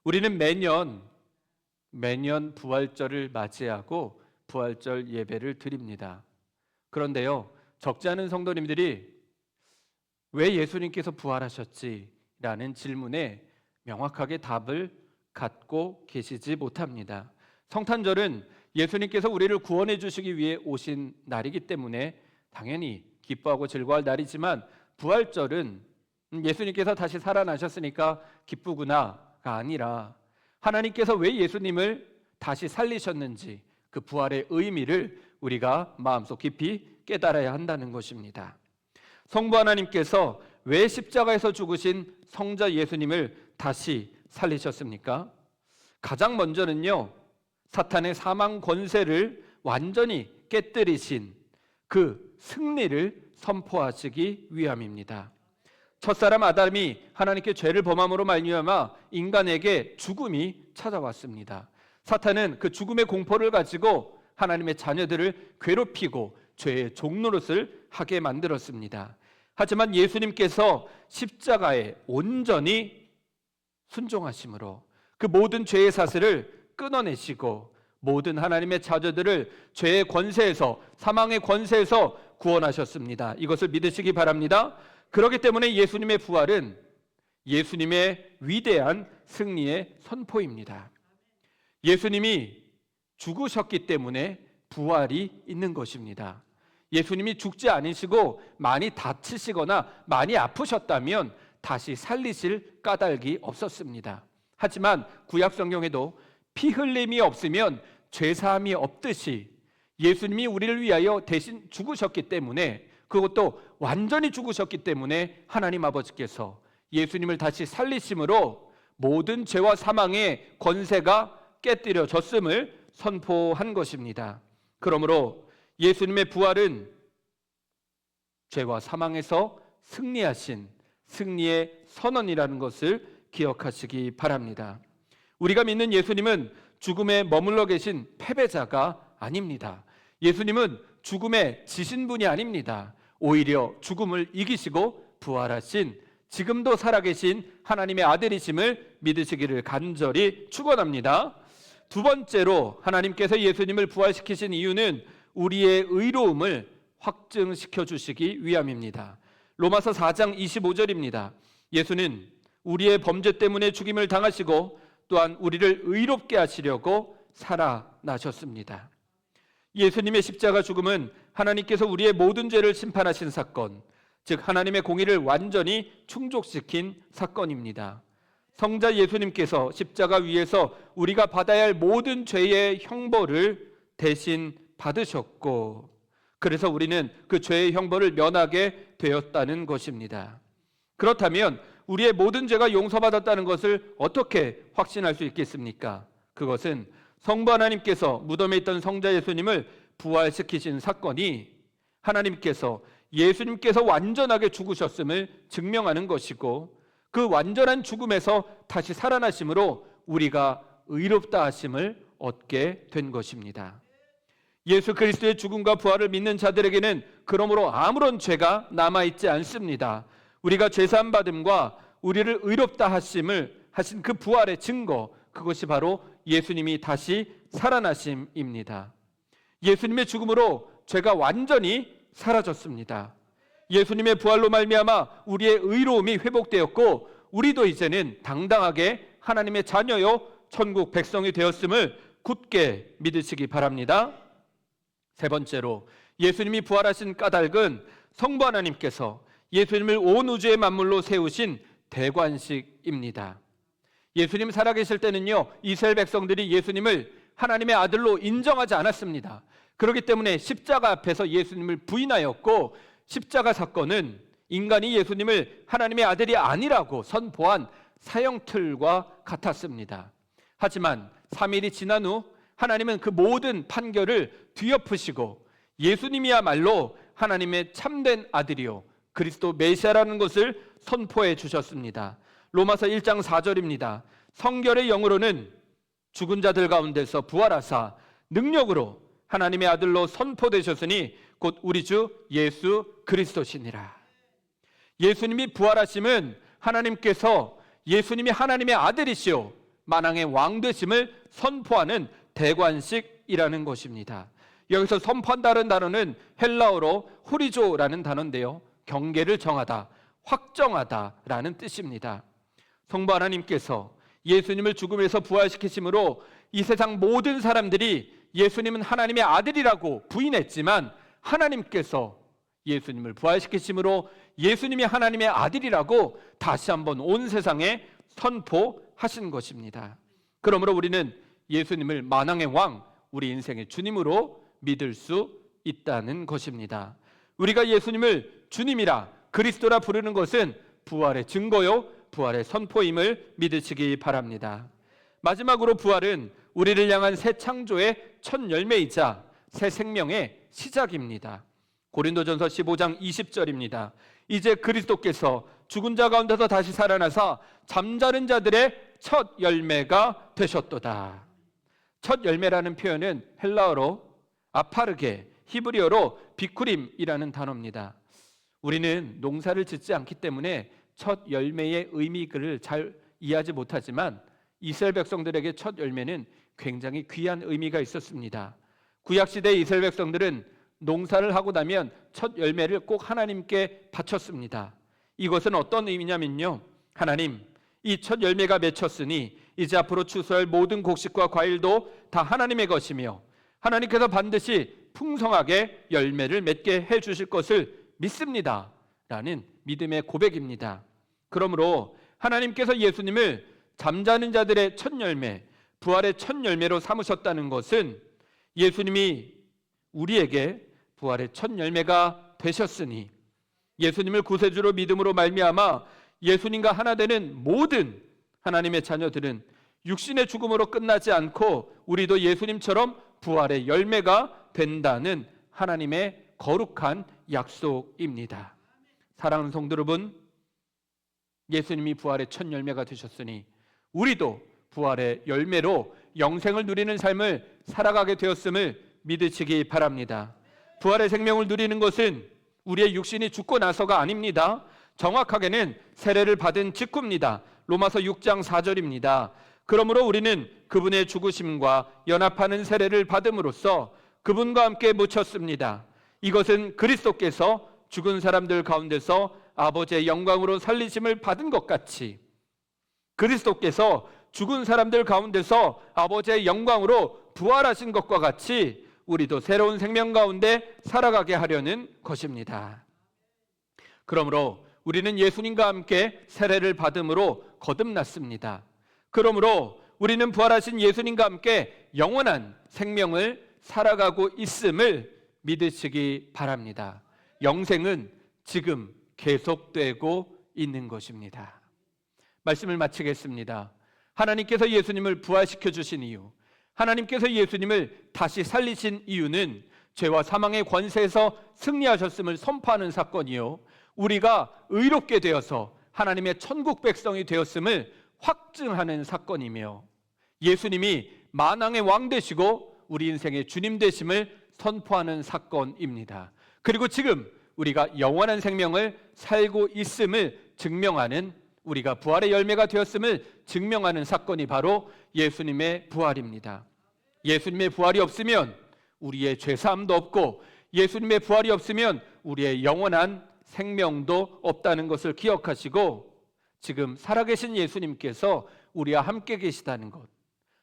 우리는 매년 부활절을 맞이하고 부활절 예배를 드립니다. 그런데요, 적지 않은 성도님들이 왜 예수님께서 부활하셨지? 라는 질문에 명확하게 답을 갖고 계시지 못합니다. 성탄절은 예수님께서 우리를 구원해 주시기 위해 오신 날이기 때문에 당연히 기뻐하고 즐거워할 날이지만, 부활절은 예수님께서 다시 살아나셨으니까 기쁘구나가 아니라 하나님께서 왜 예수님을 다시 살리셨는지 그 부활의 의미를 우리가 마음속 깊이 깨달아야 한다는 것입니다. 성부 하나님께서 왜 십자가에서 죽으신 성자 예수님을 다시 살리셨습니까? 가장 먼저는요, 사탄의 사망 권세를 완전히 깨뜨리신 그 승리를 선포하시기 위함입니다. 첫사람 아담이 하나님께 죄를 범함으로 말미암아 인간에게 죽음이 찾아왔습니다. 사탄은 그 죽음의 공포를 가지고 하나님의 자녀들을 괴롭히고 죄의 종노릇을 하게 만들었습니다. 하지만 예수님께서 십자가에 온전히 순종하심으로 그 모든 죄의 사슬을 끊어내시고 모든 하나님의 자녀들을 죄의 권세에서, 사망의 권세에서 구원하셨습니다. 이것을 믿으시기 바랍니다. 그렇기 때문에 예수님의 부활은 예수님의 위대한 승리의 선포입니다. 예수님이 죽으셨기 때문에 부활이 있는 것입니다. 예수님이 죽지 않으시고 많이 다치시거나 많이 아프셨다면 다시 살리실 까닭이 없었습니다. 하지만 구약 성경에도 피 흘림이 없으면 죄사함이 없듯이 예수님이 우리를 위하여 대신 죽으셨기 때문에, 그것도 완전히 죽으셨기 때문에 하나님 아버지께서 예수님을 다시 살리심으로 모든 죄와 사망의 권세가 깨뜨려졌음을 선포한 것입니다. 그러므로 예수님의 부활은 죄와 사망에서 승리하신 승리의 선언이라는 것을 기억하시기 바랍니다. 우리가 믿는 예수님은 죽음에 머물러 계신 패배자가 아닙니다. 예수님은 죽음에 지신 분이 아닙니다. 오히려 죽음을 이기시고 부활하신, 지금도 살아계신 하나님의 아들이심을 믿으시기를 간절히 축원합니다. 두 번째로 하나님께서 예수님을 부활시키신 이유는 우리의 의로움을 확증시켜 주시기 위함입니다. 로마서 4장 25절입니다. 예수는 우리의 범죄 때문에 죽임을 당하시고 또한 우리를 의롭게 하시려고 살아나셨습니다. 예수님의 십자가 죽음은 하나님께서 우리의 모든 죄를 심판하신 사건, 즉 하나님의 공의를 완전히 충족시킨 사건입니다. 성자 예수님께서 십자가 위에서 우리가 받아야 할 모든 죄의 형벌을 대신 받으셨고, 그래서 우리는 그 죄의 형벌을 면하게 되었다는 것입니다. 그렇다면 우리의 모든 죄가 용서받았다는 것을 어떻게 확신할 수 있겠습니까? 그것은 성부 하나님께서 무덤에 있던 성자 예수님을 부활시키신 사건이 하나님께서 예수님께서 완전하게 죽으셨음을 증명하는 것이고, 그 완전한 죽음에서 다시 살아나심으로 우리가 의롭다 하심을 얻게 된 것입니다. 예수 그리스도의 죽음과 부활을 믿는 자들에게는 그러므로 아무런 죄가 남아있지 않습니다. 우리가 죄사함 받음과 우리를 의롭다 하심을 하신 그 부활의 증거, 그것이 바로 예수님이 다시 살아나심입니다. 예수님의 죽음으로 죄가 완전히 사라졌습니다. 예수님의 부활로 말미암아 우리의 의로움이 회복되었고, 우리도 이제는 당당하게 하나님의 자녀요 천국 백성이 되었음을 굳게 믿으시기 바랍니다. 세 번째로 예수님이 부활하신 까닭은 성부 하나님께서 예수님을 온 우주의 만물로 세우신 대관식입니다. 예수님 살아계실 때는요, 이스라엘 백성들이 예수님을 하나님의 아들로 인정하지 않았습니다. 그렇기 때문에 십자가 앞에서 예수님을 부인하였고, 십자가 사건은 인간이 예수님을 하나님의 아들이 아니라고 선포한 사형틀과 같았습니다. 하지만 3일이 지난 후 하나님은 그 모든 판결을 뒤엎으시고 예수님이야말로 하나님의 참된 아들이요 그리스도 메시아라는 것을 선포해 주셨습니다. 로마서 1장 4절입니다. 성결의 영으로는 죽은 자들 가운데서 부활하사 능력으로 하나님의 아들로 선포되셨으니 곧 우리 주 예수 그리스도시니라. 예수님이 부활하심은 하나님께서 예수님이 하나님의 아들이시오 만왕의 왕 되심을 선포하는 대관식이라는 것입니다. 여기서 선포한다는 단어는 헬라어로 호리조라는 단어인데요, 경계를 정하다, 확정하다라는 뜻입니다. 성부 하나님께서 예수님을 죽음에서 부활시키심으로 이 세상 모든 사람들이 예수님은 하나님의 아들이라고 부인했지만, 하나님께서 예수님을 부활시키심으로 예수님이 하나님의 아들이라고 다시 한번 온 세상에 선포하신 것입니다. 그러므로 우리는 예수님을 만왕의 왕, 우리 인생의 주님으로 믿을 수 있다는 것입니다. 우리가 예수님을 주님이라, 그리스도라 부르는 것은 부활의 증거요, 부활의 선포임을 믿으시기 바랍니다. 마지막으로 부활은 우리를 향한 새 창조의 첫 열매이자 새 생명의 시작입니다. 고린도전서 15장 20절입니다. 이제 그리스도께서 죽은 자 가운데서 다시 살아나사 잠자는 자들의 첫 열매가 되셨도다. 첫 열매라는 표현은 헬라어로 아파르게, 히브리어로 비쿠림이라는 단어입니다. 우리는 농사를 짓지 않기 때문에 첫 열매의 의미를 잘 이해하지 못하지만, 이스라엘 백성들에게 첫 열매는 굉장히 귀한 의미가 있었습니다. 구약시대의 이스라엘 백성들은 농사를 하고 나면 첫 열매를 꼭 하나님께 바쳤습니다. 이것은 어떤 의미냐면요, 하나님, 이 첫 열매가 맺혔으니 이제 앞으로 추수할 모든 곡식과 과일도 다 하나님의 것이며 하나님께서 반드시 풍성하게 열매를 맺게 해주실 것을 믿습니다 라는 믿음의 고백입니다. 그러므로 하나님께서 예수님을 잠자는 자들의 첫 열매, 부활의 첫 열매로 삼으셨다는 것은 예수님이 우리에게 부활의 첫 열매가 되셨으니, 예수님을 구세주로 믿음으로 말미암아 예수님과 하나 되는 모든 하나님의 자녀들은 육신의 죽음으로 끝나지 않고 우리도 예수님처럼 부활의 열매가 된다는 하나님의 거룩한 약속입니다. 사랑하는 성도 여러분, 예수님이 부활의 첫 열매가 되셨으니 우리도 부활의 열매로 영생을 누리는 삶을 살아가게 되었음을 믿으시기 바랍니다. 부활의 생명을 누리는 것은 우리의 육신이 죽고 나서가 아닙니다. 정확하게는 세례를 받은 직후입니다. 로마서 6장 4절입니다. 그러므로 우리는 그분의 죽으심과 연합하는 세례를 받음으로써 그분과 함께 묻혔습니다. 이것은 그리스도께서 죽은 사람들 가운데서 아버지의 영광으로 살리심을 받은 것 같이, 그리스도께서 죽은 사람들 가운데서 아버지의 영광으로 부활하신 것과 같이 우리도 새로운 생명 가운데 살아가게 하려는 것입니다. 그러므로 우리는 예수님과 함께 세례를 받음으로 거듭났습니다. 그러므로 우리는 부활하신 예수님과 함께 영원한 생명을 살아가고 있음을 믿으시기 바랍니다. 영생은 지금 계속되고 있는 것입니다. 말씀을 마치겠습니다. 하나님께서 예수님을 부활시켜 주신 이유, 하나님께서 예수님을 다시 살리신 이유는 죄와 사망의 권세에서 승리하셨음을 선포하는 사건이요, 우리가 의롭게 되어서 하나님의 천국 백성이 되었음을 확증하는 사건이며, 예수님이 만왕의 왕 되시고 우리 인생의 주님 되심을 선포하는 사건입니다. 그리고 지금 우리가 영원한 생명을 살고 있음을 증명하는, 우리가 부활의 열매가 되었음을 증명하는 사건이 바로 예수님의 부활입니다. 예수님의 부활이 없으면 우리의 죄사함도 없고, 예수님의 부활이 없으면 우리의 영원한 생명도 없다는 것을 기억하시고, 지금 살아계신 예수님께서 우리와 함께 계시다는 것,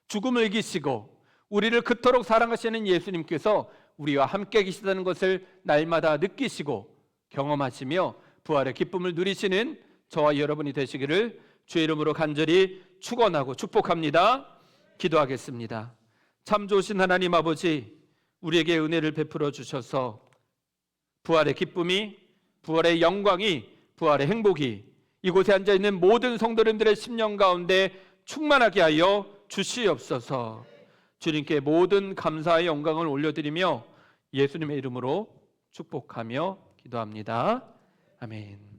죽음을 이기시고 우리를 그토록 사랑하시는 예수님께서 우리와 함께 계시다는 것을 날마다 느끼시고 경험하시며 부활의 기쁨을 누리시는 저와 여러분이 되시기를 주의 이름으로 간절히 축원하고 축복합니다. 기도하겠습니다. 참 좋으신 하나님 아버지, 우리에게 은혜를 베풀어 주셔서 부활의 기쁨이, 부활의 영광이, 부활의 행복이 이곳에 앉아있는 모든 성도님들의 심령 가운데 충만하게 하여 주시옵소서. 주님께 모든 감사의 영광을 올려드리며 예수님의 이름으로 축복하며 기도합니다. 아멘.